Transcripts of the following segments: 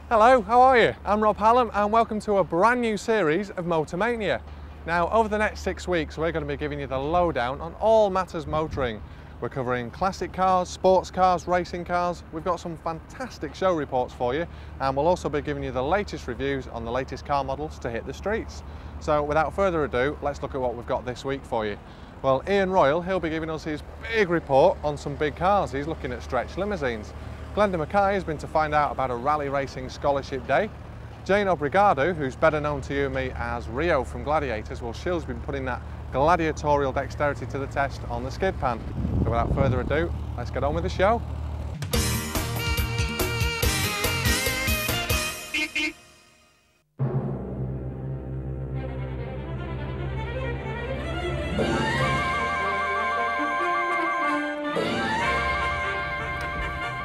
Hello, how are you? I'm Rob Hallam and welcome to a brand new series of Motor Mania. Now, over the next 6 weeks, we're going to be giving you the lowdown on all matters motoring. We're covering classic cars, sports cars, racing cars. We've got some fantastic show reports for you, and we'll also be giving you the latest reviews on the latest car models to hit the streets. So without further ado, let's look at what we've got this week for you. Well, Ian Royle, he'll be giving us his big report on some big cars. He's looking at stretch limousines. Glenda McKay has been to find out about a rally racing scholarship day. Jane Obrigado, who's better known to you and me as Rio from Gladiators, well, she's been putting that gladiatorial dexterity to the test on the skid pan. So without further ado, let's get on with the show.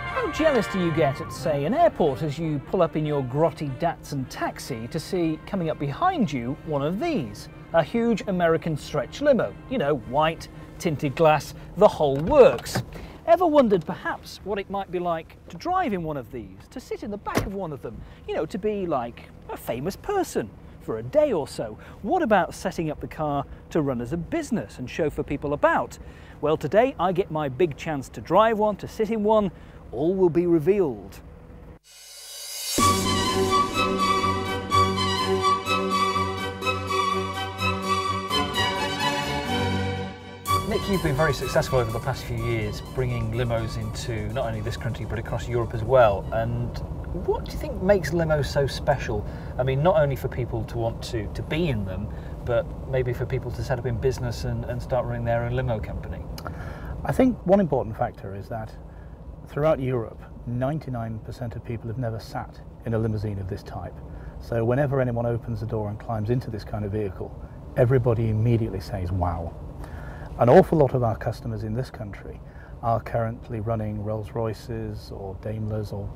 How jealous do you get at, say, an airport as you pull up in your grotty Datsun taxi to see coming up behind you one of these? A huge American stretch limo. You know, white, tinted glass, the whole works. Ever wondered perhaps what it might be like to drive in one of these, to sit in the back of one of them, you know, to be like a famous person for a day or so? What about setting up the car to run as a business and chauffeur people about? Well, today I get my big chance to drive one, to sit in one. All will be revealed. Nick, you've been very successful over the past few years bringing limos into not only this country but across Europe as well. And what do you think makes limos so special? I mean, not only for people to want to be in them, but maybe for people to set up in business and start running their own limo company. I think one important factor is that throughout Europe, 99% of people have never sat in a limousine of this type. So whenever anyone opens the door and climbs into this kind of vehicle, everybody immediately says, wow. An awful lot of our customers in this country are currently running Rolls Royces or Daimlers or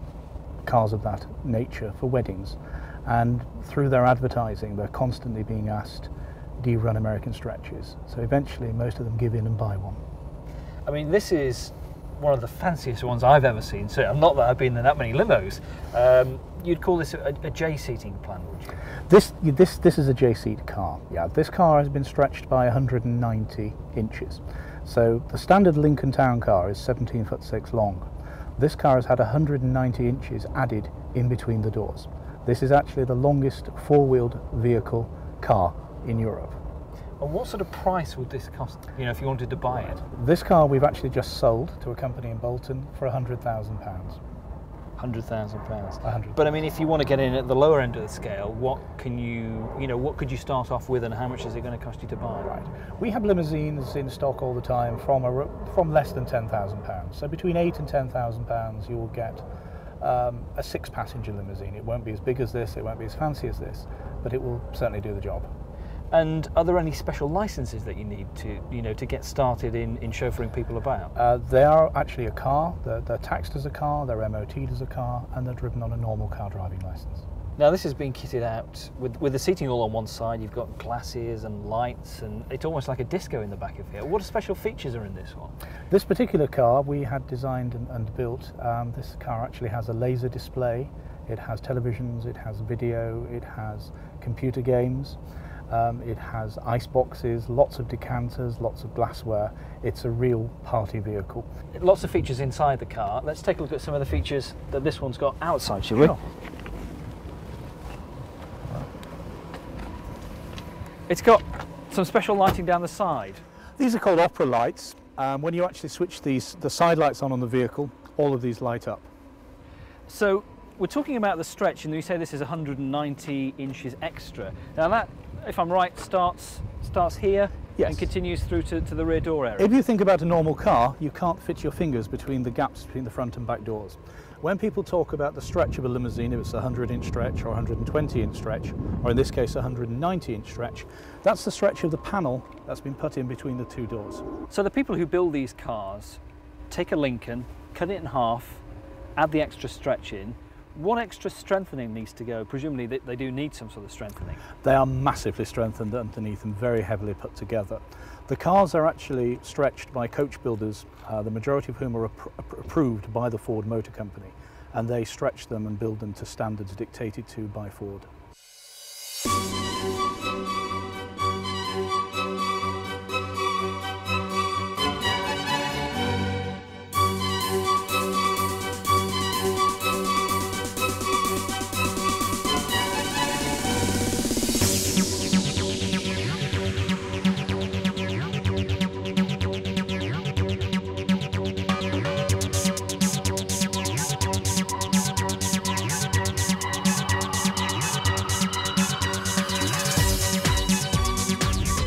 cars of that nature for weddings. And through their advertising, they're constantly being asked, do you run American stretches? So eventually most of them give in and buy one. I mean, this is one of the fanciest ones I've ever seen. So not that I've been in that many limos. You'd call this a J seating plan, would you? This is a J seat car. Yeah, this car has been stretched by 190 inches. So the standard Lincoln Town car is 17'6" long. This car has had 190 inches added in between the doors. This is actually the longest four-wheeled vehicle car in Europe. And what sort of price would this cost, you know, if you wanted to buy it? This car we've actually just sold to a company in Bolton for £100,000. £100,000. But I mean, if you want to get in at the lower end of the scale, what can what could you start off with, and how much is it going to cost you to buy? Right. We have limousines in stock all the time from less than £10,000. So between £8,000 and £10,000, you will get a 6-passenger limousine. It won't be as big as this, it won't be as fancy as this, but it will certainly do the job. And are there any special licenses that you need to get started in chauffeuring people about? They are actually a car. They're taxed as a car, they're MOT'd as a car, and they're driven on a normal car driving licence. Now, this has been kitted out with the seating all on one side. You've got glasses and lights, and it's almost like a disco in the back of here. What special features are in this one? This particular car we had designed and built. This car actually has a laser display. It has televisions, it has video, it has computer games. It has ice boxes, lots of decanters, lots of glassware. It's a real party vehicle. Lots of features inside the car. Let's take a look at some of the features that this one's got outside, shall we? Sure. It's got some special lighting down the side. These are called opera lights. When you actually switch the side lights on the vehicle, all of these light up. So we're talking about the stretch, and you say this is 190 inches extra. Now that, if I'm right, starts here, yes, and continues through to the rear door area. If you think about a normal car, you can't fit your fingers between the gaps between the front and back doors. When people talk about the stretch of a limousine, if it's a 100-inch stretch or a 120-inch stretch, or in this case a 190-inch stretch, that's the stretch of the panel that's been put in between the two doors. So the people who build these cars take a Lincoln, cut it in half, add the extra stretch in. What extra strengthening needs to go? Presumably they do need some sort of strengthening. They are massively strengthened underneath and very heavily put together. The cars are actually stretched by coach builders, the majority of whom are approved by the Ford Motor Company. and they stretch them and build them to standards dictated to by Ford.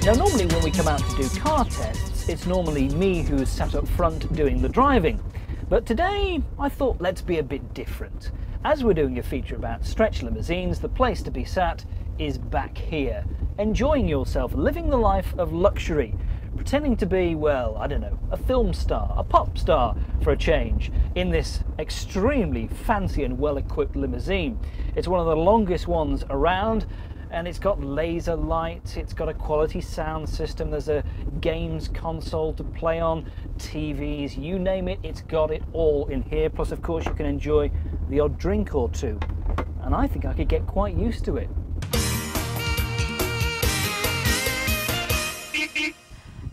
Now normally when we come out to do car tests, it's normally me who's sat up front doing the driving. But today I thought let's be a bit different. As we're doing a feature about stretch limousines, the place to be sat is back here, enjoying yourself, living the life of luxury, pretending to be, well, I don't know, a film star, a pop star for a change, in this extremely fancy and well-equipped limousine. It's one of the longest ones around, and it's got laser lights, it's got a quality sound system, there's a games console to play on, TVs, you name it, it's got it all in here. Plus, of course, you can enjoy the odd drink or two. And I think I could get quite used to it.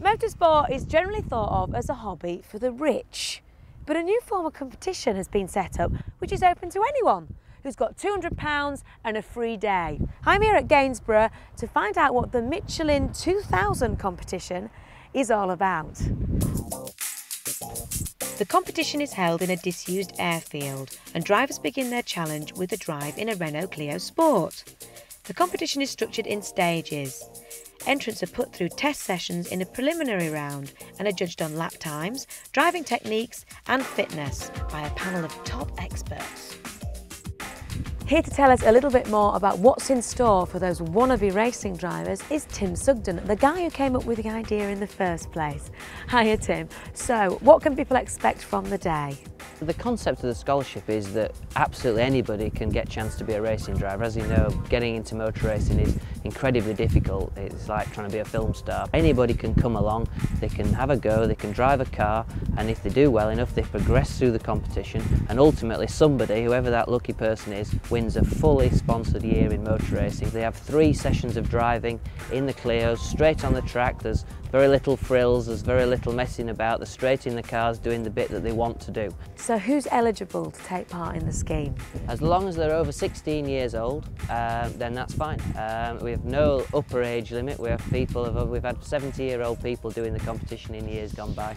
Motorsport is generally thought of as a hobby for the rich, but a new form of competition has been set up which is open to anyone who's got £200 and a free day. I'm here at Gainsborough to find out what the Michelin 2000 competition is all about. The competition is held in a disused airfield and drivers begin their challenge with a drive in a Renault Clio Sport. The competition is structured in stages. Entrants are put through test sessions in a preliminary round and are judged on lap times, driving techniques and fitness by a panel of top experts. Here to tell us a little bit more about what's in store for those wannabe racing drivers is Tim Sugden, the guy who came up with the idea in the first place. Hiya Tim. So, what can people expect from the day? The concept of the scholarship is that absolutely anybody can get a chance to be a racing driver. As you know, getting into motor racing is incredibly difficult. It's like trying to be a film star. Anybody can come along, they can have a go, they can drive a car, and if they do well enough, they progress through the competition, and ultimately somebody, whoever that lucky person is, wins a fully sponsored year in motor racing. They have 3 sessions of driving in the Clios, straight on the track. There's very little frills, there's very little messing about, they're straight in the cars doing the bit that they want to do. So who's eligible to take part in the scheme? As long as they're over 16 years old, then that's fine. We have no upper age limit. We have people, we've had 70-year-old people doing the competition in years gone by.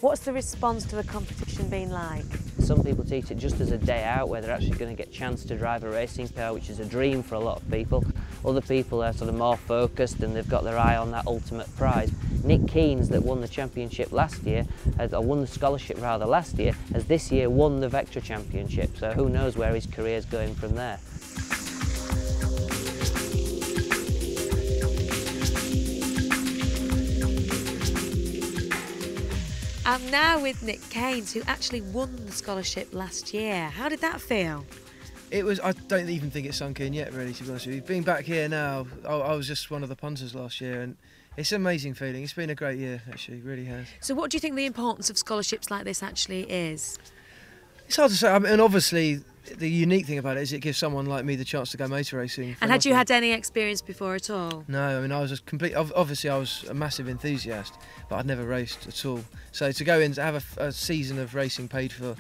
What's the response to the competition been like? Some people treat it just as a day out where they're actually going to get a chance to drive a racing car, which is a dream for a lot of people. Other people are sort of more focused and they've got their eye on that ultimate prize. Nick Keynes, that won the championship last year, or won the scholarship rather last year, has this year won the Vectra Championship, so who knows where his career's going from there. I'm now with Nick Keynes, who actually won the scholarship last year. How did that feel? It was, I don't even think it's sunk in yet, really, to be honest with you. Being back here now, I was just one of the punters last year, and it's an amazing feeling. It's been a great year, actually, it really has. So what do you think the importance of scholarships like this actually is? It's hard to say, I mean, and obviously the unique thing about it is it gives someone like me the chance to go motor racing. And had you had any experience before at all? No, I mean, I was obviously I was a massive enthusiast, but I'd never raced at all. So to go in to have a season of racing paid for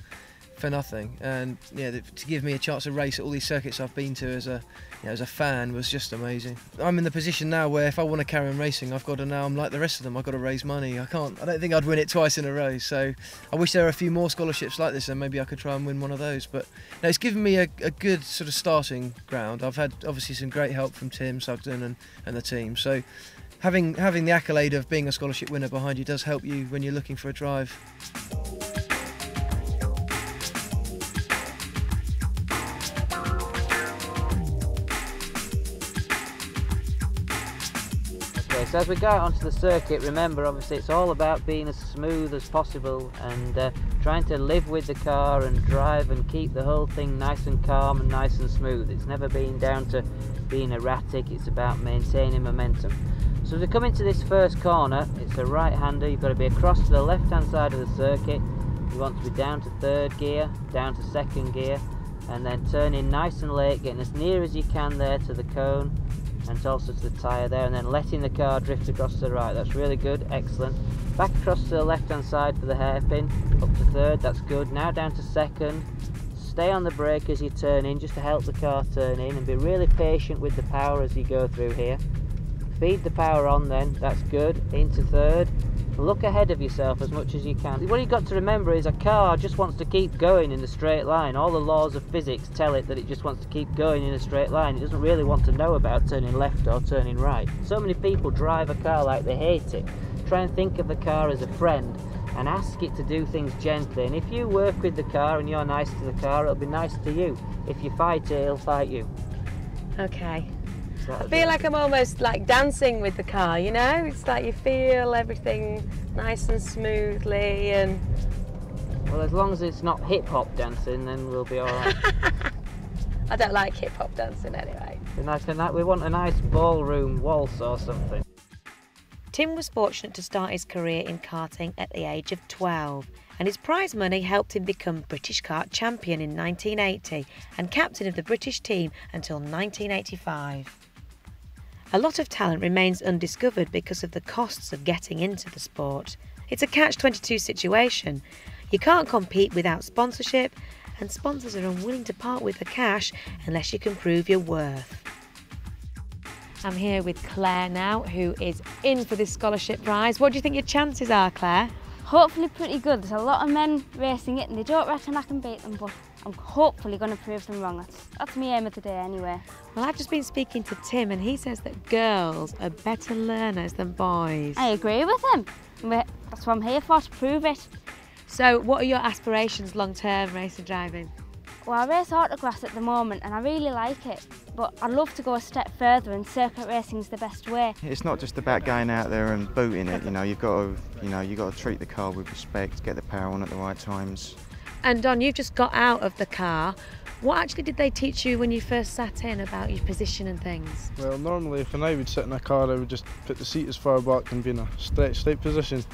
nothing, and yeah, to give me a chance to race at all these circuits I've been to as a fan was just amazing. I'm in the position now where if I want to carry on racing, I've got to now, I'm like the rest of them, I've got to raise money. I don't think I'd win it twice in a row, so I wish there were a few more scholarships like this and maybe I could try and win one of those. But no, it's given me a good sort of starting ground. I've had obviously some great help from Tim Sugden and the team, so having the accolade of being a scholarship winner behind you does help you when you're looking for a drive. So as we go out onto the circuit, remember obviously it's all about being as smooth as possible and trying to live with the car and drive and keep the whole thing nice and calm and nice and smooth. It's never been down to being erratic, it's about maintaining momentum. So as we come into this first corner, it's a right-hander, you've got to be across to the left-hand side of the circuit, You want to be down to third gear, down to second gear, and then turn in nice and late, getting as near as you can there to the cone and also to the tyre there, and then letting the car drift across to the right. That's really good, excellent. Back across to the left hand side for the hairpin, up to third, that's good. Now down to second. Stay on the brake as you turn in, just to help the car turn in, and be really patient with the power as you go through here. Feed the power on then, that's good. Into third. Look ahead of yourself as much as you can. What you've got to remember is a car just wants to keep going in a straight line. All the laws of physics tell it that it just wants to keep going in a straight line. It doesn't really want to know about turning left or turning right. So many people drive a car like they hate it. Try and think of the car as a friend and ask it to do things gently. And if you work with the car and you're nice to the car, it'll be nice to you. If you fight it, it'll fight you. Okay. I feel like I'm almost like dancing with the car, you know? It's like you feel everything nice and smoothly and... Well, as long as it's not hip-hop dancing, then we'll be alright. I don't like hip-hop dancing anyway. We want a nice ballroom waltz or something. Tim was fortunate to start his career in karting at the age of 12, and his prize money helped him become British kart champion in 1980 and captain of the British team until 1985. A lot of talent remains undiscovered because of the costs of getting into the sport. It's a catch-22 situation. You can't compete without sponsorship, and sponsors are unwilling to part with the cash unless you can prove your worth. I'm here with Claire now, who is in for this scholarship prize. What do you think your chances are, Claire? Hopefully pretty good. There's a lot of men racing it and they don't reckon I can beat them, but I'm hopefully going to prove them wrong. That's my aim of the day anyway. Well, I've just been speaking to Tim and he says that girls are better learners than boys. I agree with him. That's what I'm here for, to prove it. So what are your aspirations long-term racing driving? Well, I race autocross at the moment and I really like it, but I'd love to go a step further, and circuit racing's the best way. It's not just about going out there and booting it, you've got to treat the car with respect, get the power on at the right times. And Don, you've just got out of the car. What actually did they teach you when you first sat in about your position and things? Well, normally when I would sit in a car, I would just put the seat as far back and be in a straight position,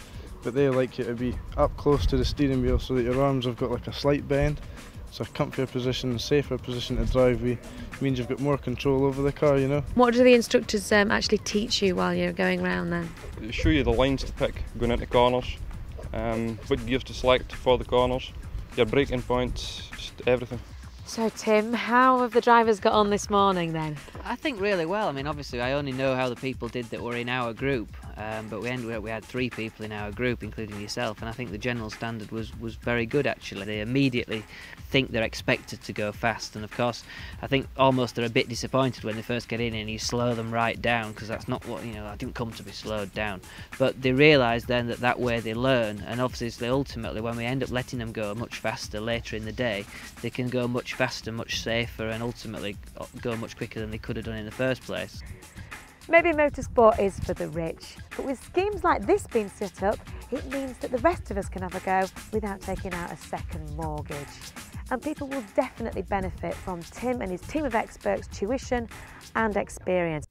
but they like you to be up close to the steering wheel so that your arms have got like a slight bend. It's a comfier position, a safer position to drive with. It means you've got more control over the car, What do the instructors actually teach you while you're going round then? They show you the lines to pick going into corners, what gears to select for the corners, your braking points, just everything. So Tim, how have the drivers got on this morning then? I think really well. I mean, obviously I only know how the people did that were in our group, but we had 3 people in our group, including yourself, and I think the general standard was very good actually. They immediately think they're expected to go fast, and of course I think almost they're a bit disappointed when they first get in and you slow them right down, because that's not what, I didn't come to be slowed down. But they realise then that way they learn, and obviously ultimately when we end up letting them go much faster later in the day, they can go much faster, much safer, and ultimately go much quicker than they could have done in the first place. Maybe motorsport is for the rich, but with schemes like this being set up, it means that the rest of us can have a go without taking out a second mortgage. And people will definitely benefit from Tim and his team of experts' tuition and experience.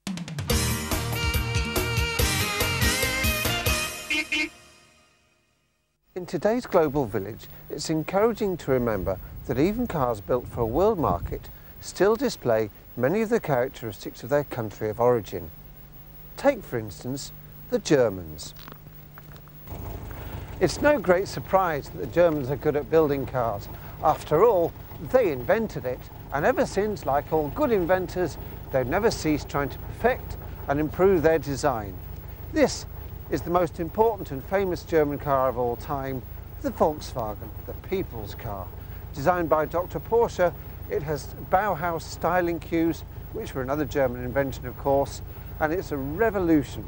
In today's global village, it's encouraging to remember that even cars built for a world market still display many of the characteristics of their country of origin. Take, for instance, the Germans. It's no great surprise that the Germans are good at building cars. After all, they invented it, and ever since, like all good inventors, they've never ceased trying to perfect and improve their design. This is the most important and famous German car of all time, the Volkswagen, the people's car. Designed by Dr. Porsche, it has Bauhaus styling cues, which were another German invention, of course, and it's a revolution.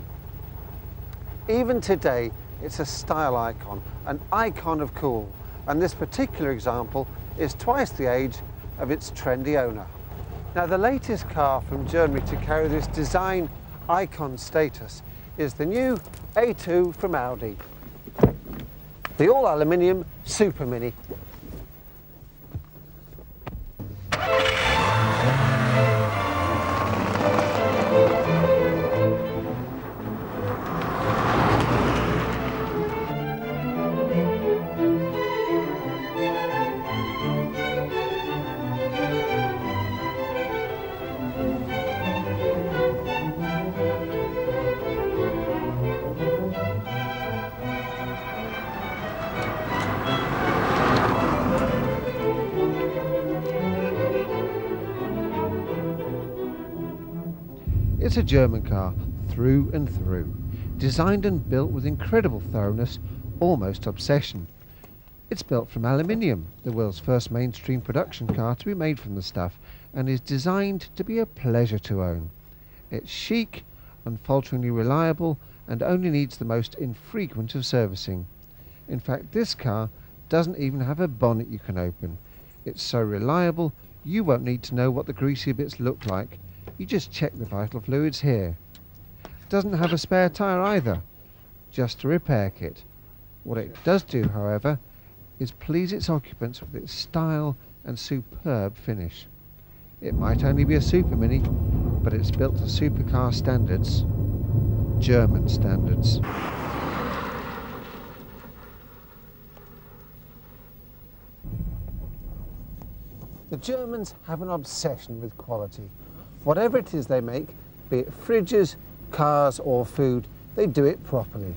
Even today, it's a style icon, an icon of cool, and this particular example is twice the age of its trendy owner. Now, the latest car from Germany to carry this design icon status is the new A2 from Audi, the all-aluminium Super Mini. It's a German car through and through, designed and built with incredible thoroughness, almost obsession. It's built from aluminium, the world's first mainstream production car to be made from the stuff, and is designed to be a pleasure to own. It's chic, unfalteringly reliable, and only needs the most infrequent of servicing. In fact, this car doesn't even have a bonnet you can open. It's so reliable, you won't need to know what the greasy bits look like. You just check the vital fluids here. Doesn't have a spare tyre either, just a repair kit. What it does do, however, is please its occupants with its style and superb finish. It might only be a Super Mini, but it's built to supercar standards, German standards. The Germans have an obsession with quality. Whatever it is they make, be it fridges, cars or food, they do it properly.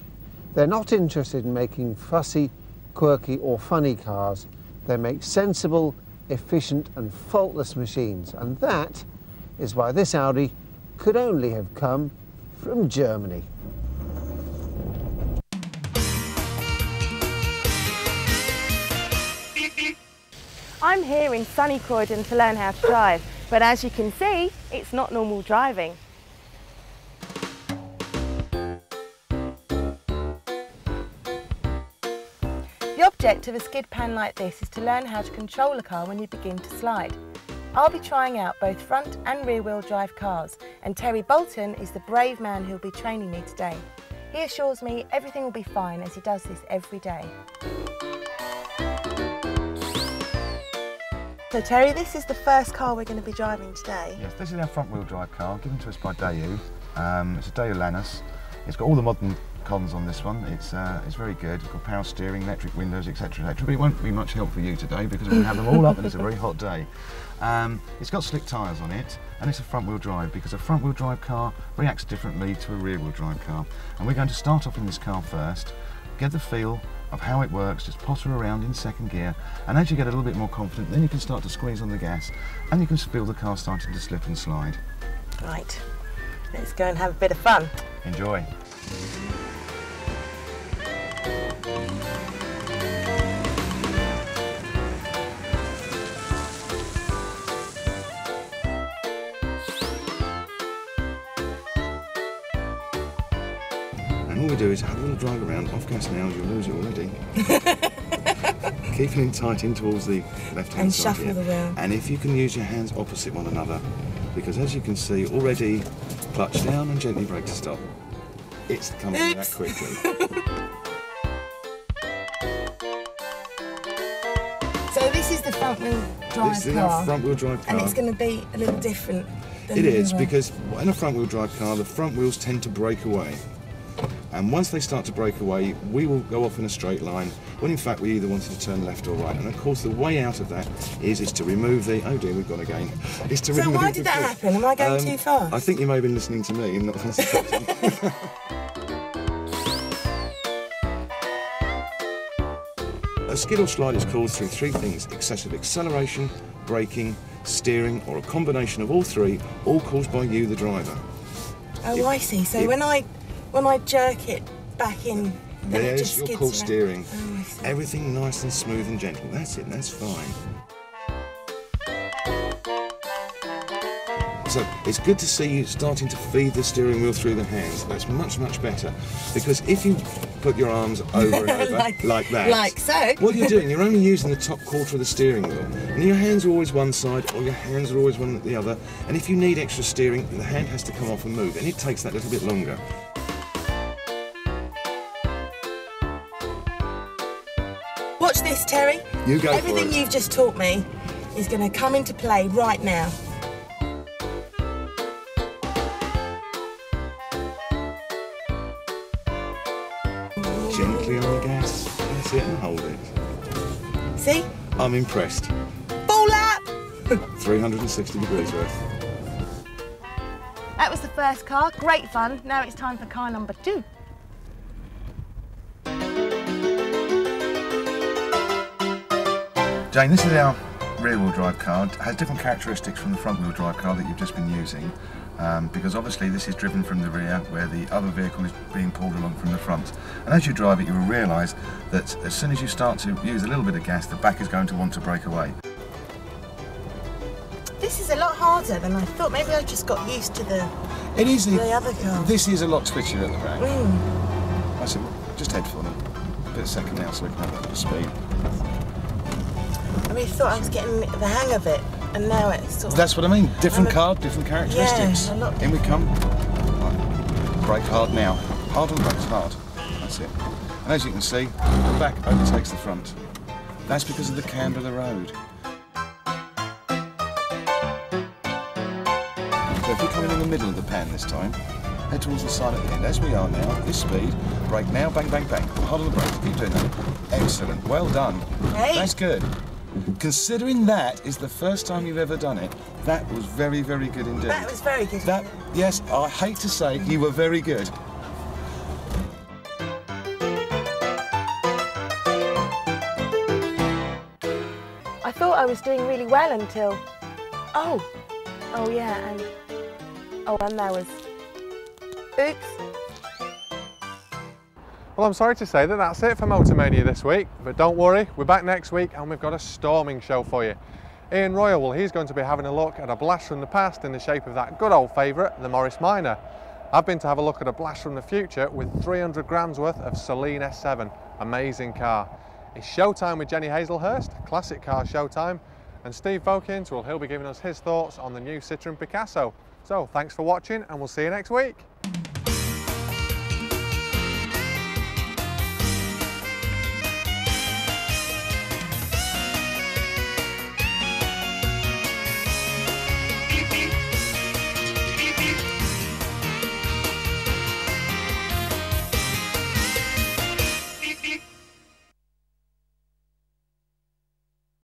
They're not interested in making fussy, quirky or funny cars. They make sensible, efficient and faultless machines, and that is why this Audi could only have come from Germany. I'm here in sunny Croydon to learn how to drive, but as you can see, it's not normal driving. The object of a skid pan like this is to learn how to control a car when you begin to slide. I'll be trying out both front and rear wheel drive cars, and Terry Bolton is the brave man who'll be training me today. He assures me everything will be fine as he does this every day. So Terry, this is the first car we're going to be driving today. Yes, this is our front wheel drive car, given to us by Daewoo. It's a Daewoo Lannis. It's got all the modern cons on this one. It's very good. It's got power steering, electric windows, etc, etc. But it won't be much help for you today because we have them all up and it's a very hot day. It's got slick tyres on it, and it's a front wheel drive because a front wheel drive car reacts differently to a rear wheel drive car. And we're going to start off in this car first, get the feel of how it works, just potter around in second gear, and as you get a little bit more confident, then you can start to squeeze on the gas and you can feel the car starting to slip and slide. Right, let's go and have a bit of fun. Enjoy. All we do is have a little drive around, off gas now, you'll lose it already. Keeping it tight in towards the left-hand side. And shuffle the wheel. And if you can use your hands opposite one another, because as you can see, already clutch down and gently brake to stop. It's coming that quickly. So this is the front wheel drive This is our front wheel drive car. And it's going to be a little different than It is, because in a front wheel drive car, the front wheels tend to break away. And once they start to break away, we will go off in a straight line, when in fact we either wanted to turn left or right. And of course the way out of that is to remove the... Oh dear, we've gone again. So why did that happen? Am I going too fast? I think you may have been listening to me and not concentrating. A skid or slide is caused through three things: excessive acceleration, braking, steering, or a combination of all three, all caused by you, the driver. Oh, I see. So when I jerk it back in, then it just skids you're called around. steering. Oh, I see. Everything nice and smooth and gentle. That's it, that's fine. So it's good to see you starting to feed the steering wheel through the hands. That's much, much better. Because if you put your arms over and over, like that, like so, what you're doing, you're only using the top quarter of the steering wheel. And your hands are always one side, or your hands are always one at the other. And if you need extra steering, the hand has to come off and move. And it takes that little bit longer. Watch this, Terry. You go Everything for it. you've just taught me is going to come into play right now. Gently on the gas. That's it, and hold it. See? I'm impressed. Full lap! 360 degrees worth. That was the first car. Great fun. Now it's time for car number 2. Jane, this is our rear-wheel drive car. It has different characteristics from the front-wheel drive car that you've just been using. because obviously this is driven from the rear where the other vehicle is being pulled along from the front. And as you drive it, you will realise that as soon as you start to use a little bit of gas, the back is going to want to break away. This is a lot harder than I thought. Maybe I just got used to the other car. This is a lot twitchier at the back. That's it. Just head for them. A bit of second now so we can have a bit of speed. I really thought I was getting the hang of it, and now it's sort of... That's what I mean. Different car, different characteristics. Yeah, a lot. In we come. Right. Brake hard now. Hard on the brakes, hard. That's it. And as you can see, the back overtakes the front. That's because of the camber of the road. So if you're coming in the middle of the pan this time, head towards the side at the end. As we are now, this speed, brake now, bang, bang, bang. Hard on the brakes, keep doing that. Excellent, well done. Hey. That's good. Considering that is the first time you've ever done it, that was very, very good indeed. That was very good. Yes, I hate to say, you were very good. I thought I was doing really well until... Oh yeah, and there was... Oops. Well, I'm sorry to say that that's it for Motormania this week, but don't worry, we're back next week and we've got a storming show for you. Ian Royle, well, he's going to be having a look at a blast from the past in the shape of that good old favourite, the Morris Minor. I've been to have a look at a blast from the future with 300 grand's worth of Celine S7, amazing car. It's showtime with Jenny Hazelhurst, classic car showtime, and Steve Vokins, well, he'll be giving us his thoughts on the new Citroën Picasso. So, thanks for watching and we'll see you next week.